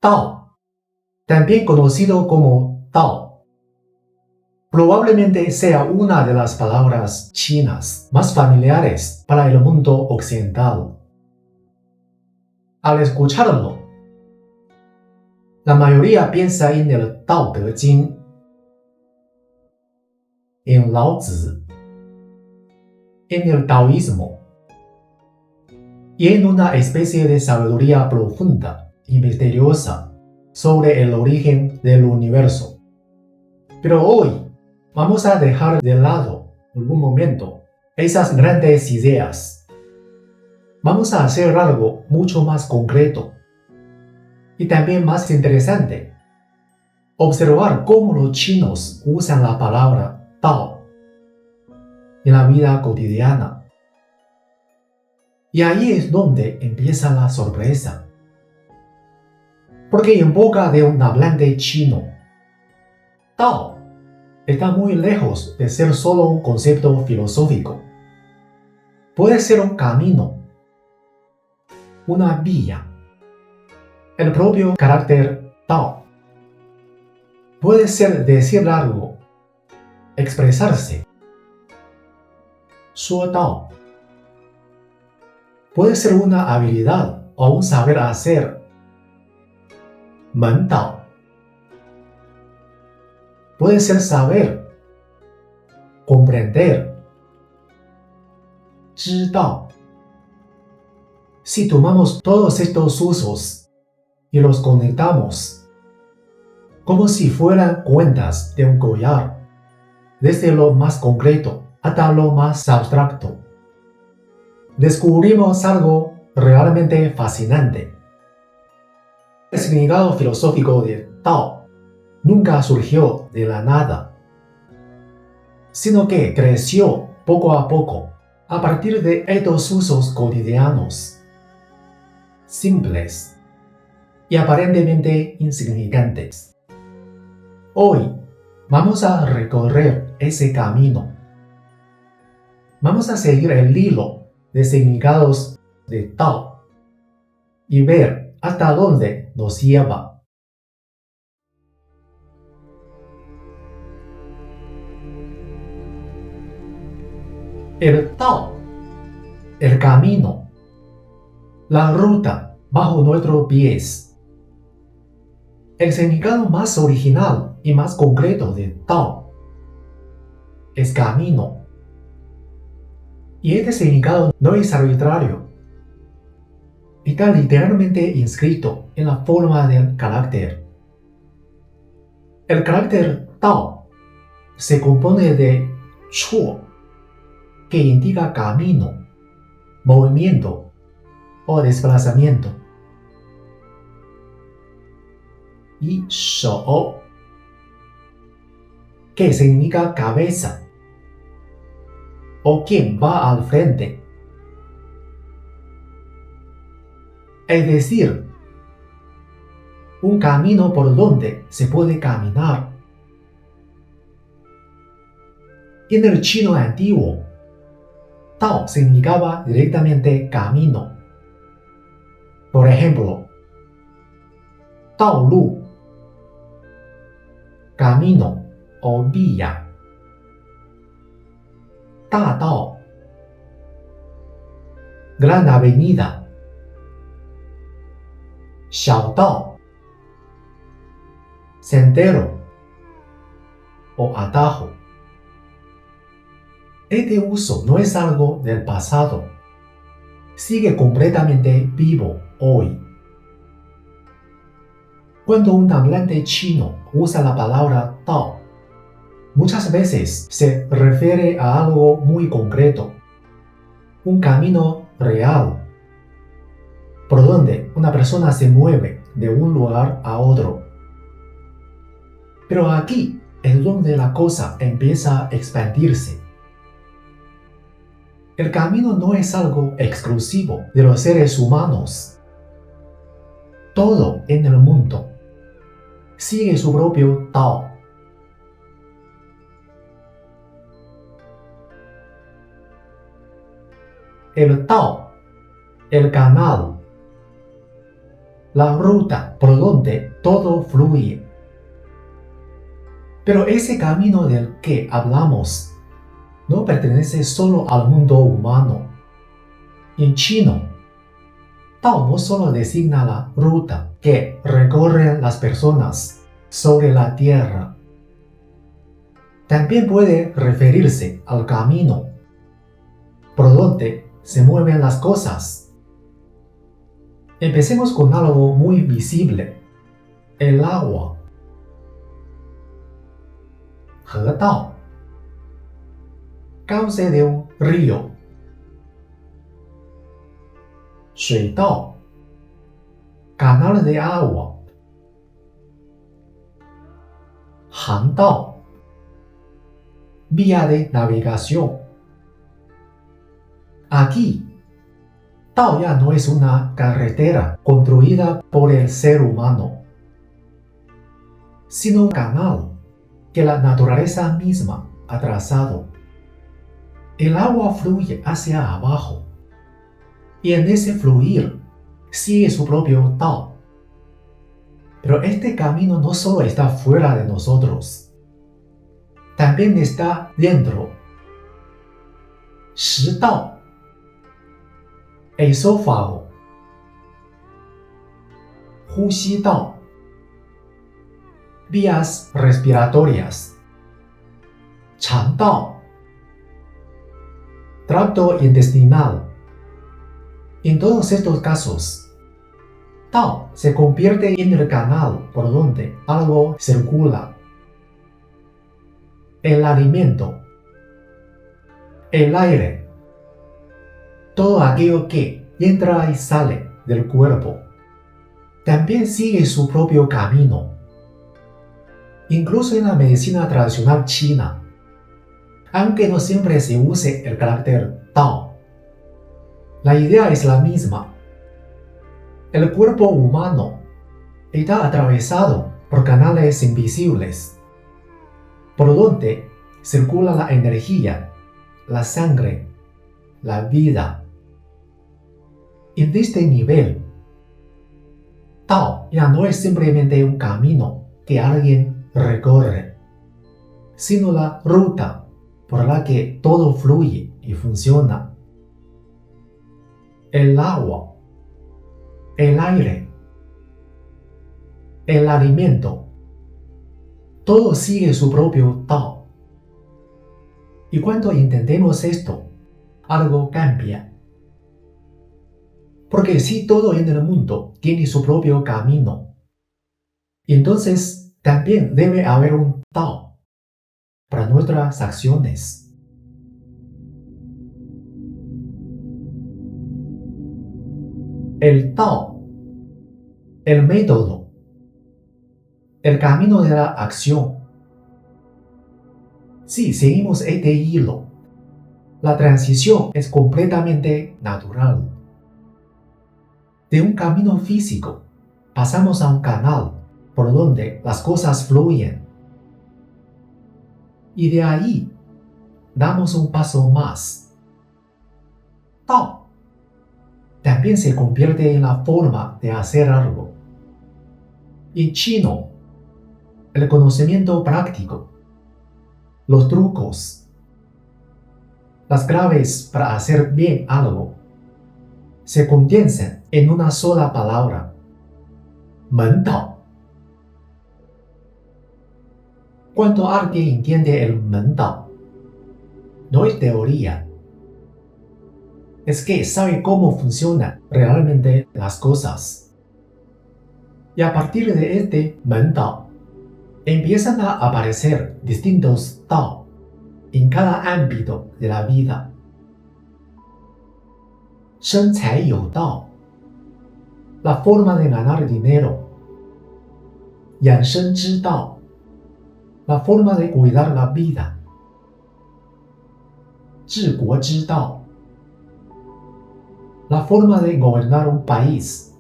Tao, también conocido como Tao, probablemente sea una de las palabras chinas más familiares para el mundo occidental. Al escucharlo, la mayoría piensa en el Tao Te Ching, en Lao Tzu, en el taoísmo y en una especie de sabiduría profunda y misteriosa sobre el origen del universo. Pero hoy vamos a dejar de lado por un momento esas grandes ideas. Vamos a hacer algo mucho más concreto y también más interesante. Observar cómo los chinos usan la palabra Tao en la vida cotidiana. Y ahí es donde empieza la sorpresa. Porque en boca de un hablante chino, Tao está muy lejos de ser solo un concepto filosófico. Puede ser un camino, una vía, el propio carácter Tao. Puede ser decir algo, expresarse, Shuo Tao. Puede ser una habilidad o un saber hacer, Men Tao. Puede ser saber, comprender, Zhi Dao. Si tomamos todos estos usos y los conectamos como si fueran cuentas de un collar, desde lo más concreto hasta lo más abstracto, descubrimos algo realmente fascinante. El significado filosófico de Tao nunca surgió de la nada, sino que creció poco a poco a partir de estos usos cotidianos, simples y aparentemente insignificantes. Hoy vamos a recorrer ese camino. Vamos a seguir el hilo de significados de Tao y ver hasta dónde nos lleva. El Tao, el camino, la ruta bajo nuestros pies. El significado más original y más concreto de Tao es camino. Y este significado no es arbitrario. Está literalmente inscrito en la forma del carácter. El carácter Tao se compone de Chuo, que indica camino, movimiento o desplazamiento, y Shou, que significa cabeza o quien va al frente. Es decir, un camino por donde se puede caminar. En el chino antiguo, Tao significaba directamente camino. Por ejemplo, Tao Lu, camino o vía. Da Dao, gran avenida. Xiao Dao, sendero o atajo. Este uso no es algo del pasado. Sigue completamente vivo hoy. Cuando un hablante chino usa la palabra Tao, muchas veces se refiere a algo muy concreto, un camino real, por donde una persona se mueve de un lugar a otro. Pero aquí es donde la cosa empieza a expandirse. El camino no es algo exclusivo de los seres humanos. Todo en el mundo sigue su propio Tao. El Tao, el canal, la ruta por donde todo fluye. Pero ese camino del que hablamos no pertenece solo al mundo humano. En chino, Tao no solo designa la ruta que recorren las personas sobre la tierra, también puede referirse al camino por donde se mueven las cosas. Empecemos con algo muy visible: el agua. 河道 cauce de un río. 水道 canal de agua. 航道 vía de navegación. Aquí, Tao ya no es una carretera construida por el ser humano, sino un canal que la naturaleza misma ha trazado. El agua fluye hacia abajo, y en ese fluir sigue su propio Tao. Pero este camino no solo está fuera de nosotros, también está dentro. 食道 esófago. 呼吸道 vías respiratorias. 肠道 tracto intestinal. En todos estos casos, Tao se convierte en el canal por donde algo circula. El alimento, el aire, todo aquello que entra y sale del cuerpo, también sigue su propio camino. Incluso en la medicina tradicional china, aunque no siempre se use el carácter Tao, la idea es la misma. El cuerpo humano está atravesado por canales invisibles, por donde circula la energía, la sangre, la vida. En este nivel, Tao ya no es simplemente un camino que alguien recorre, sino la ruta por la que todo fluye y funciona. El agua, el aire, el alimento, todo sigue su propio Tao. Y cuando entendemos esto, algo cambia. Porque si todo en el mundo tiene su propio camino, entonces también debe haber un Tao para nuestras acciones. El Tao, el método, el camino de la acción. Si seguimos este hilo, la transición es completamente natural. De un camino físico pasamos a un canal por donde las cosas fluyen. Y de ahí damos un paso más. Tao también se convierte en la forma de hacer algo. En chino, el conocimiento práctico, los trucos, las claves para hacer bien algo, se condensan en una sola palabra: 门道. Cuando alguien entiende el 门道, no es teoría, es que sabe cómo funcionan realmente las cosas. Y a partir de este 门道, empiezan a aparecer distintos Tao en cada ámbito de la vida. 生财有道, la forma de ganar dinero. 养生之道, la forma de cuidar la vida. 治国之道, la forma de gobernar un país.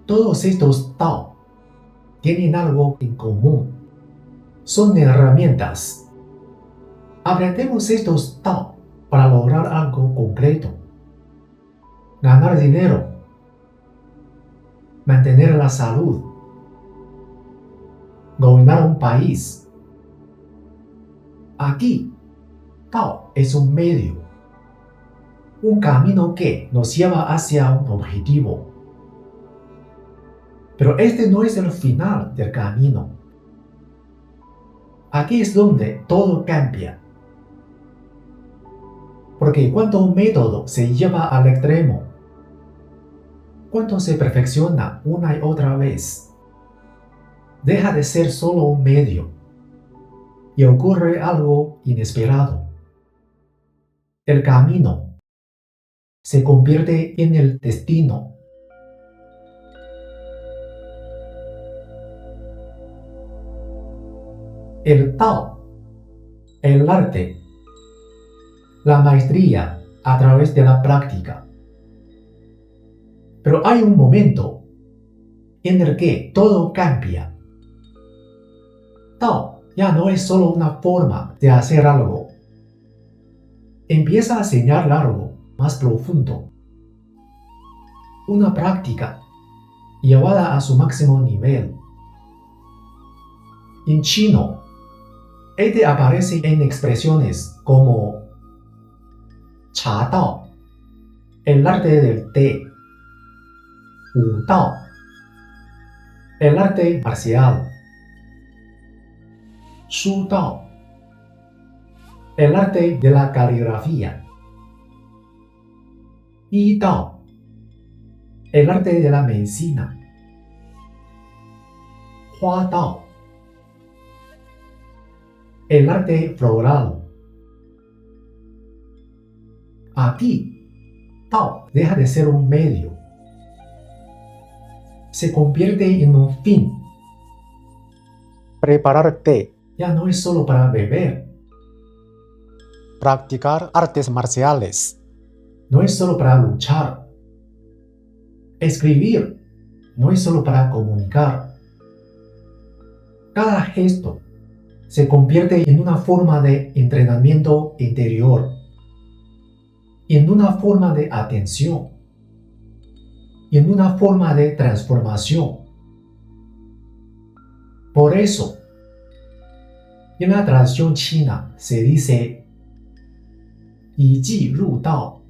Todos estos Tao tienen algo en común. Son herramientas. Aprendemos estos Tao para lograr algo concreto. ganar dinero, mantener la salud, gobernar un país. Aquí, Tao es un medio, un camino que nos lleva hacia un objetivo. Pero este no es el final del camino. Aquí es donde todo cambia. Porque cuando un método se lleva al extremo, cuando se perfecciona una y otra vez, deja de ser solo un medio y ocurre algo inesperado. El camino se convierte en el destino. El Tao, el arte, la maestría a través de la práctica. Pero hay un momento en el que todo cambia. Tao ya no es solo una forma de hacer algo. Empieza a enseñar algo más profundo. Una práctica llevada a su máximo nivel. En chino, este aparece en expresiones como Cha Dao, el arte del té, Wu Dao, el arte marcial, Shu Dao, el arte de la caligrafía, Yi Dao, el arte de la medicina, Hua Dao, el arte floral. Aquí, Tao deja de ser un medio. Se convierte en un fin. Preparar té ya no es solo para beber. Practicar artes marciales. No es solo para luchar. Escribir no es solo para comunicar. Cada gesto se convierte en una forma de entrenamiento interior, en una forma de atención, en una forma de transformación. Por eso, en la tradición china se dice 以技入道,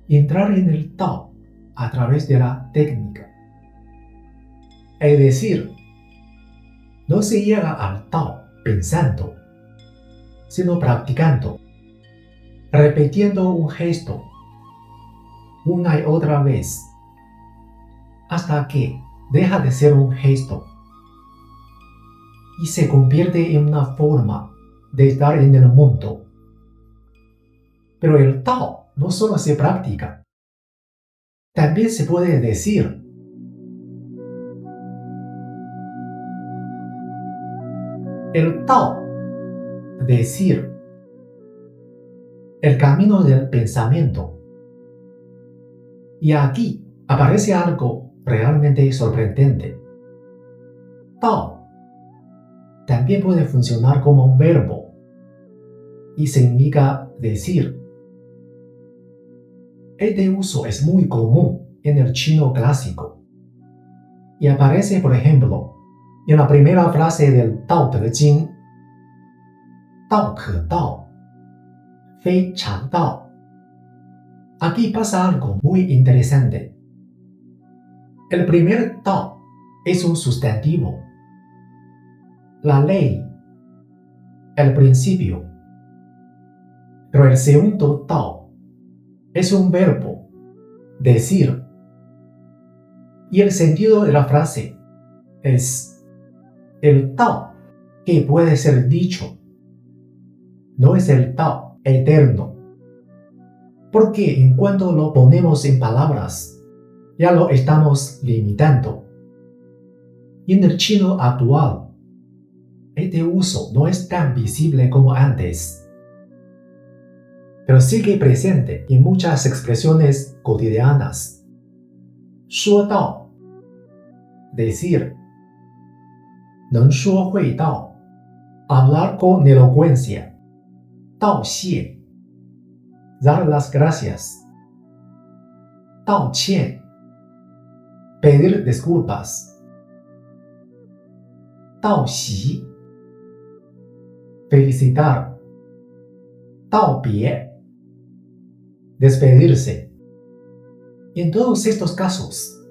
entrar en el Tao a través de la técnica. Es decir, no se llega al Tao pensando, sino practicando, repitiendo un gesto una y otra vez, hasta que deja de ser un gesto y se convierte en una forma de estar en el mundo. Pero el Tao no solo se practica, también se puede decir. El Tao, decir, el camino del pensamiento. Y aquí aparece algo realmente sorprendente. Tao también puede funcionar como un verbo y significa decir. Este uso es muy común en el chino clásico y aparece, por ejemplo, en la primera frase del Tao Te Ching: Dao ke dao, fei chang dao. Aquí pasa algo muy interesante. El primer Tao es un sustantivo, la ley, el principio. Pero el segundo Tao es un verbo, decir. Y el sentido de la frase es el Tao que puede ser dicho. No es el Tao eterno. Porque en cuanto lo ponemos en palabras, ya lo estamos limitando. Y en el chino actual, este uso no es tan visible como antes, pero sigue presente en muchas expresiones cotidianas. Shuo dao, decir. 能说会道, hablar con elocuencia. 道谢, dar las gracias. 道歉, pedir disculpas. 道喜, felicitar. 道别, despedirse. En todos estos casos,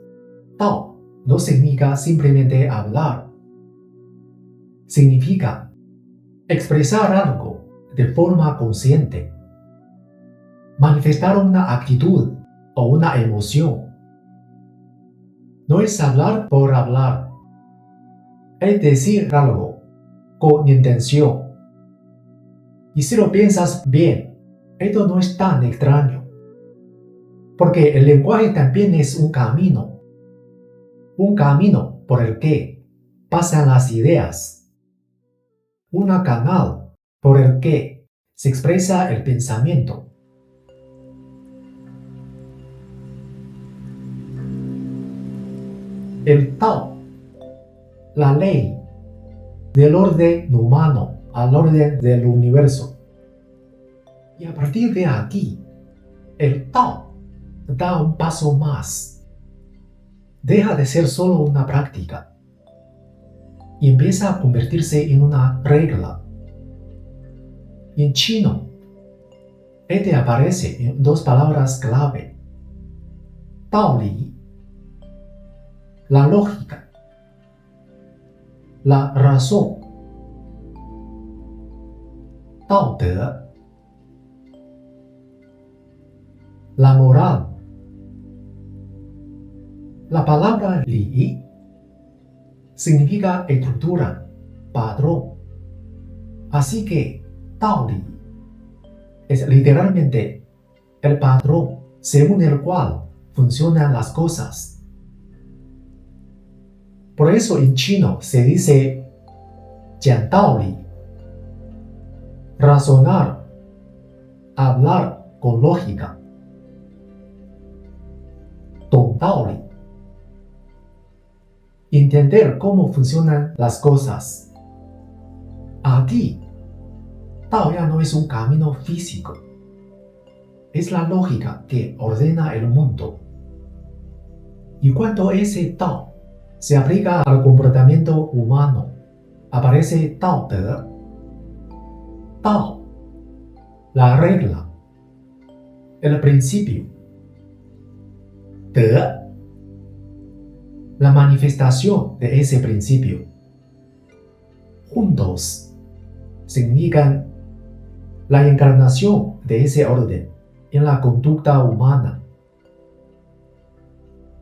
道 no significa simplemente hablar. Significa expresar algo de forma consciente, manifestar una actitud o una emoción. No es hablar por hablar, es decir algo con intención. Y si lo piensas bien, esto no es tan extraño, porque el lenguaje también es un camino por el que pasan las ideas, un canal por el que se expresa el pensamiento. El Tao, la ley del orden humano al orden del universo. Y a partir de aquí, el Tao da un paso más. Deja de ser solo una práctica y empieza a convertirse en una regla. En chino, este aparece en dos palabras clave: Daoli, la lógica, la razón; Daode, la moral. La palabra Li significa estructura, patrón. Así que Daoli es literalmente el patrón según el cual funcionan las cosas. Por eso en chino se dice 讲道理, razonar, hablar con lógica. 懂道理, entender cómo funcionan las cosas. Aquí, Tao ya no es un camino físico, es la lógica que ordena el mundo. Y cuando ese Tao se aplica al comportamiento humano, aparece Tao De. Tao, la regla, el principio. De, la manifestación de ese principio. Juntos significan la encarnación de ese orden en la conducta humana.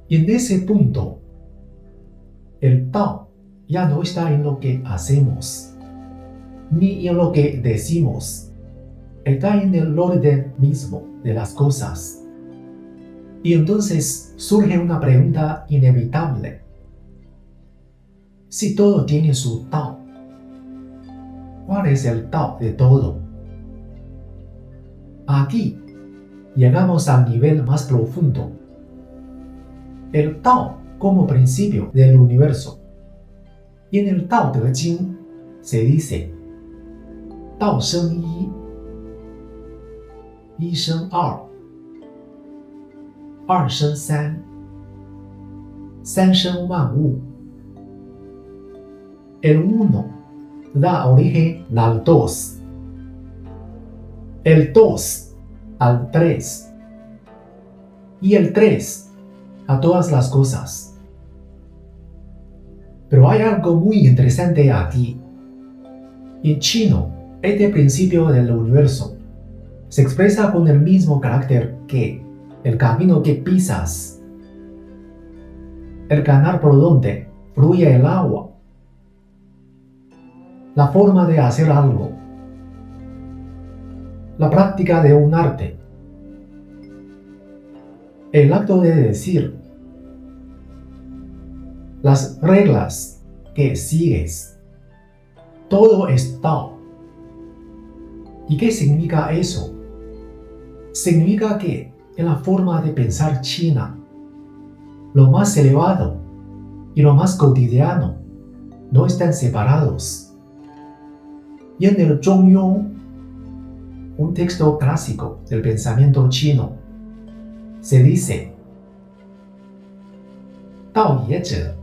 Y en ese punto, el Tao ya no está en lo que hacemos, ni en lo que decimos, está en el orden mismo de las cosas. Y entonces surge una pregunta inevitable. Si todo tiene su Tao, ¿cuál es el Tao de todo? Aquí llegamos al nivel más profundo. El Tao como principio del universo. Y en el Tao Te Ching se dice: Tao Sheng Yi, Yi Sheng Er, Er Sheng San, San Sheng Wan Wu. El uno da origen al dos, el dos al tres, y el tres a todas las cosas. Pero hay algo muy interesante aquí. En chino, este principio del universo se expresa con el mismo carácter que el camino que pisas, el canal por donde fluye el agua, la forma de hacer algo, la práctica de un arte, el acto de decir, las reglas que sigues. Todo es Tao. ¿Y qué significa eso? Significa que en la forma de pensar china, lo más elevado y lo más cotidiano no están separados. Y en el Zhongyong, un texto clásico del pensamiento chino, se dice: 道也者，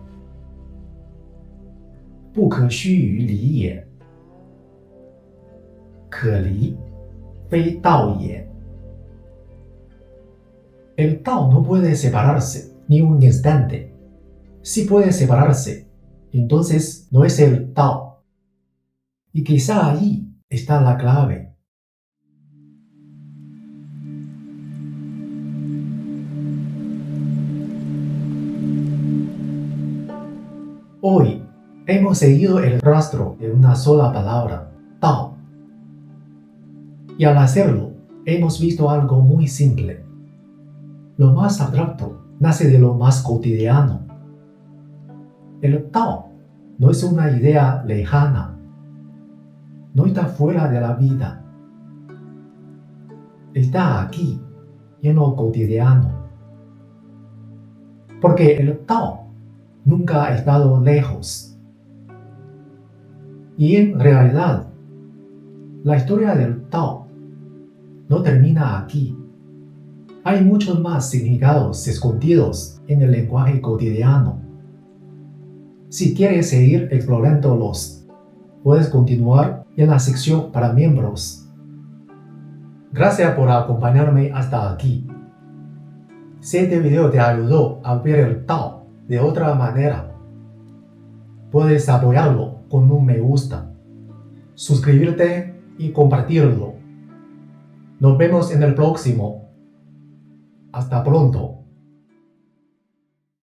不可须臾离也。可离，非道也。El Tao no puede separarse ni un instante. Si puede separarse, entonces no es el Tao. Y quizá ahí está la clave. Hoy hemos seguido el rastro de una sola palabra, Tao. Y al hacerlo, hemos visto algo muy simple. Lo más abstracto nace de lo más cotidiano. El Tao no es una idea lejana. No está fuera de la vida. Está aquí, en lo cotidiano. Porque el Tao nunca ha estado lejos. Y en realidad, la historia del Tao no termina aquí. Hay muchos más significados escondidos en el lenguaje cotidiano. Si quieres seguir explorándolos, puedes continuar en la sección para miembros. Gracias por acompañarme hasta aquí. Si este video te ayudó a ver el Tao de otra manera, puedes apoyarlo con un me gusta, suscribirte y compartirlo. Nos vemos en el próximo. Hasta pronto.